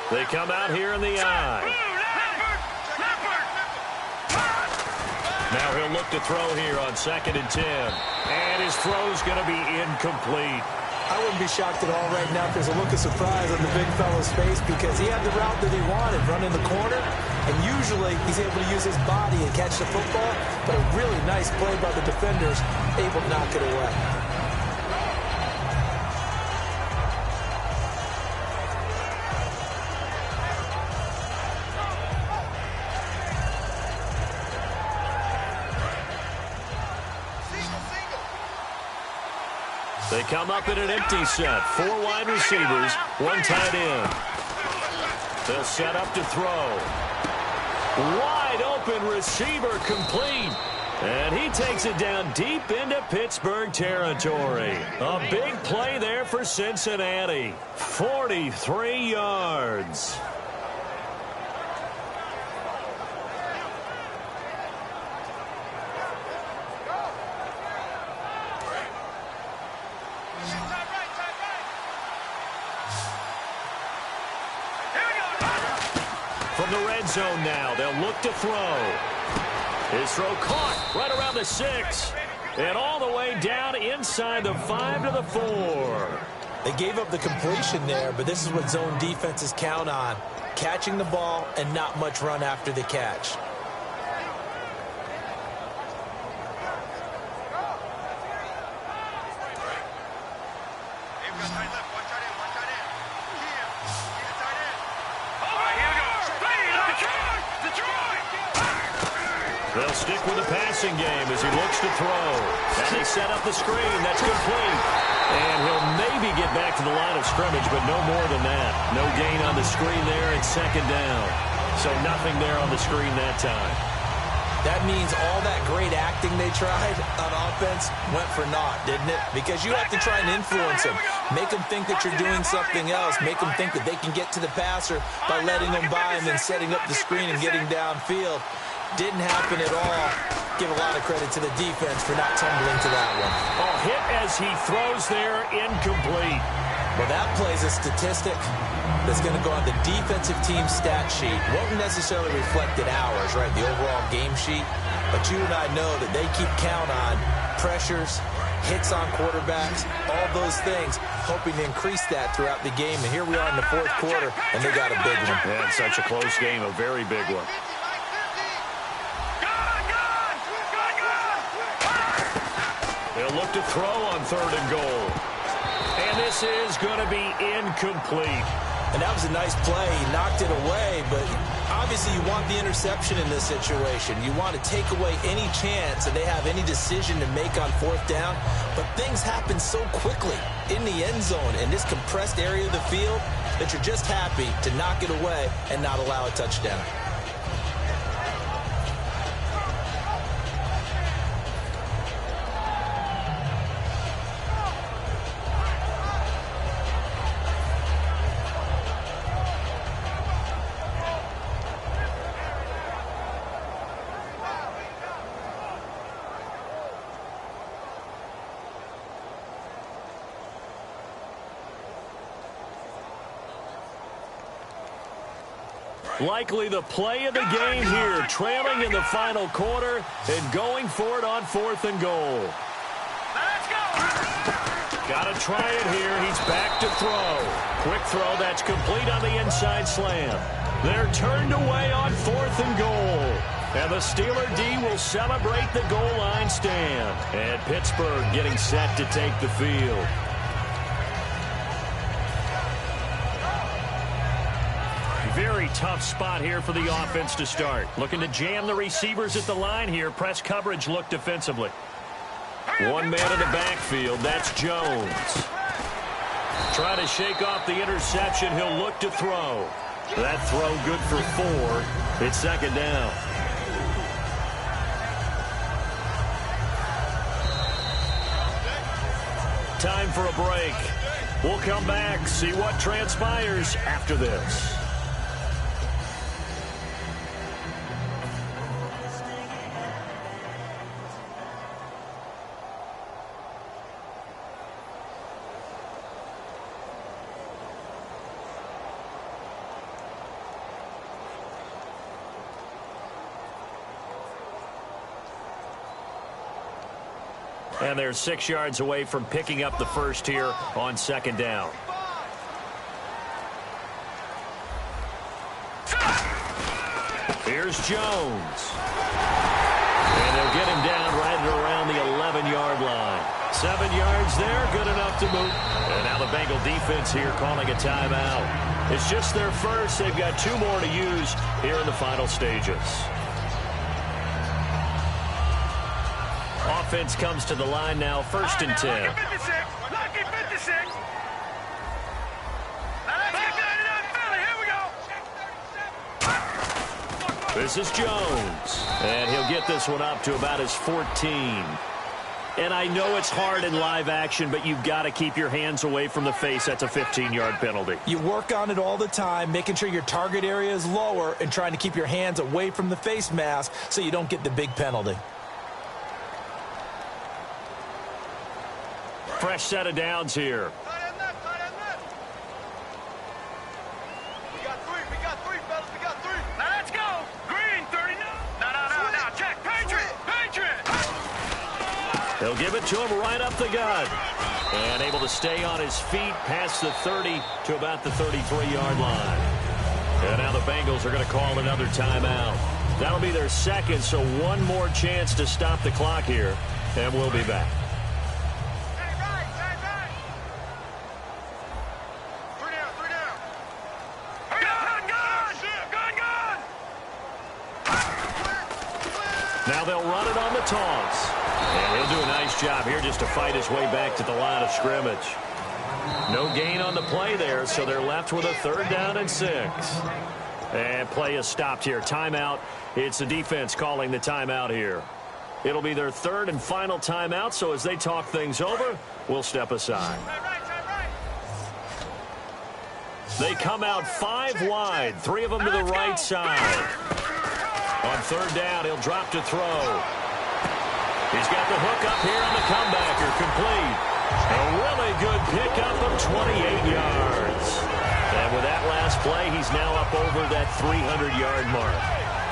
They come out here in the I. Now he'll look to throw here on 2nd and 10. And his throw's going to be incomplete. I wouldn't be shocked at all right now if there's a look of surprise on the big fellow's face because he had the route that he wanted, running the corner, and usually he's able to use his body and catch the football, but a really nice play by the defenders, able to knock it away. They come up in an empty set. 4 wide receivers, 1 tight end. They'll set up to throw. Wide open receiver complete. And he takes it down deep into Pittsburgh territory. A big play there for Cincinnati. 43 yards. From the red zone now, they'll look to throw. His throw caught right around the 6. And all the way down inside the 5 to the 4. They gave up the completion there, but this is what zone defenses count on. Catching the ball and not much run after the catch. They'll stick with the passing game as he looks to throw. And they set up the screen. That's complete. And he'll maybe get back to the line of scrimmage, but no more than that. No gain on the screen there, and 2nd down. So nothing there on the screen that time. That means all that great acting they tried on offense went for naught, didn't it? Because you have to try and influence them. Make them think that you're doing something else. Make them think that they can get to the passer by letting them by and then setting up the screen and getting downfield. Didn't happen at all. Give a lot of credit to the defense for not tumbling to that one. Oh, hit as he throws there, incomplete. Well, that plays a statistic that's going to go on the defensive team stat sheet. Won't necessarily reflect in ours, right, the overall game sheet. But you and I know that they keep count on pressures, hits on quarterbacks, all those things, hoping to increase that throughout the game. And here we are in the fourth quarter, and they got a big one. And such a close game, a very big one. They'll look to throw on 3rd and goal. And this is going to be incomplete. And that was a nice play. He knocked it away, but obviously you want the interception in this situation. You want to take away any chance that they have any decision to make on 4th down. But things happen so quickly in the end zone in this compressed area of the field that you're just happy to knock it away and not allow a touchdown. Likely the play of the game here, trailing in the final quarter and going for it on 4th and goal. Let's go! Got to try it here. He's back to throw. Quick throw that's complete on the inside slam. They're turned away on 4th and goal. And the Steeler D will celebrate the goal line stand. And Pittsburgh getting set to take the field. Very tough spot here for the offense to start. Looking to jam the receivers at the line here. Press coverage look defensively. One man in the backfield. That's Jones. Trying to shake off the interception. He'll look to throw. That throw good for 4. It's 2nd down. Time for a break. We'll come back, see what transpires after this. And they're 6 yards away from picking up the first here on 2nd down. Here's Jones. And they'll get him down right around the 11-yard line. 7 yards there, good enough to move. And now the Bengal defense here calling a timeout. It's just their first. They've got 2 more to use here in the final stages. Offense comes to the line now, 1st and 10. Lucky 56. Lucky 56. Here we go. This is Jones. And he'll get this one up to about his 14. And I know it's hard in live action, but you've got to keep your hands away from the face. That's a 15-yard penalty. You work on it all the time, making sure your target area is lower and trying to keep your hands away from the face mask so you don't get the big penalty. Fresh set of downs here. We got three, fellas. We got 3. Now let's go. Green, 30. No. Check. Patriot. They'll give it to him right up the gut. And able to stay on his feet past the 30 to about the 33-yard line. And now the Bengals are going to call another timeout. That'll be their 2nd, so one more chance to stop the clock here. And we'll be back. Now they'll run it on the toss. And he'll do a nice job here just to fight his way back to the line of scrimmage. No gain on the play there, so they're left with a 3rd down and 6. And play is stopped here. Timeout. It's the defense calling the timeout here. It'll be their third and final timeout, so as they talk things over, we'll step aside. They come out 5 wide, 3 of them to the right side. On third down, he'll drop to throw. He's got the hook up here on the comebacker, complete. A really good pickup of 28 yards. And with that last play, he's now up over that 300-yard mark.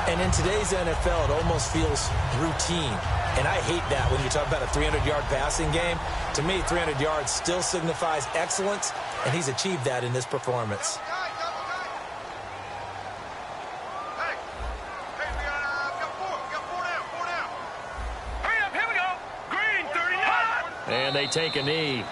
And in today's NFL, it almost feels routine. And I hate that when you talk about a 300-yard passing game. To me, 300 yards still signifies excellence, and he's achieved that in this performance. And they take a knee.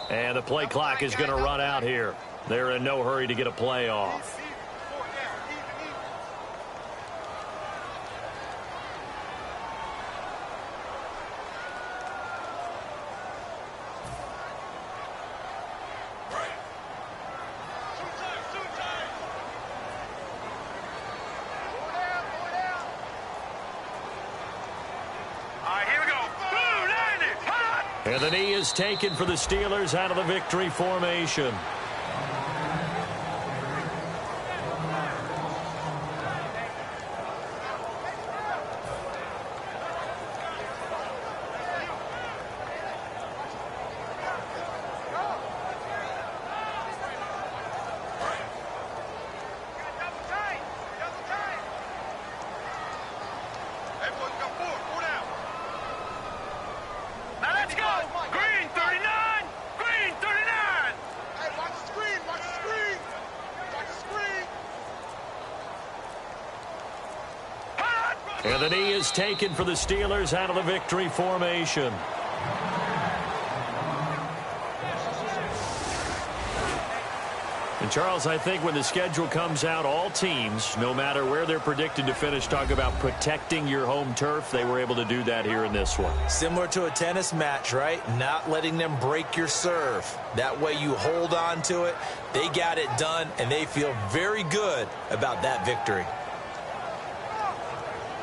And the play clock is going to run out here. They're in no hurry to get a play off. And the knee is taken for the Steelers out of the victory formation. And the knee is taken for the Steelers out of the victory formation. And, Charles, I think when the schedule comes out, all teams, no matter where they're predicted to finish, talk about protecting your home turf. They were able to do that here in this one. Similar to a tennis match, right? Not letting them break your serve. That way you hold on to it. They got it done, and they feel very good about that victory.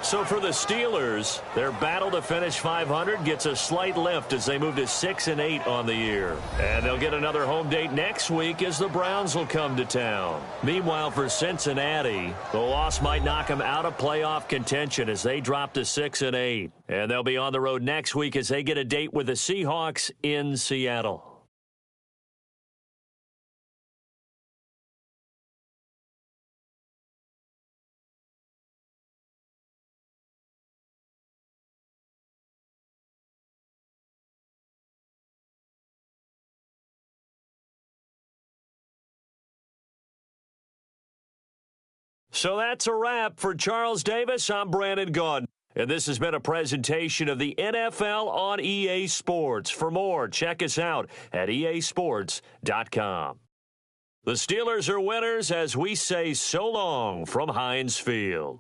So for the Steelers, their battle to finish 500 gets a slight lift as they move to 6-8 on the year. And they'll get another home date next week as the Browns will come to town. Meanwhile, for Cincinnati, the loss might knock them out of playoff contention as they drop to 6-8. And they'll be on the road next week as they get a date with the Seahawks in Seattle. So that's a wrap. For Charles Davis, I'm Brandon Gaudin. And this has been a presentation of the NFL on EA Sports. For more, check us out at easports.com. The Steelers are winners as we say so long from Heinz Field.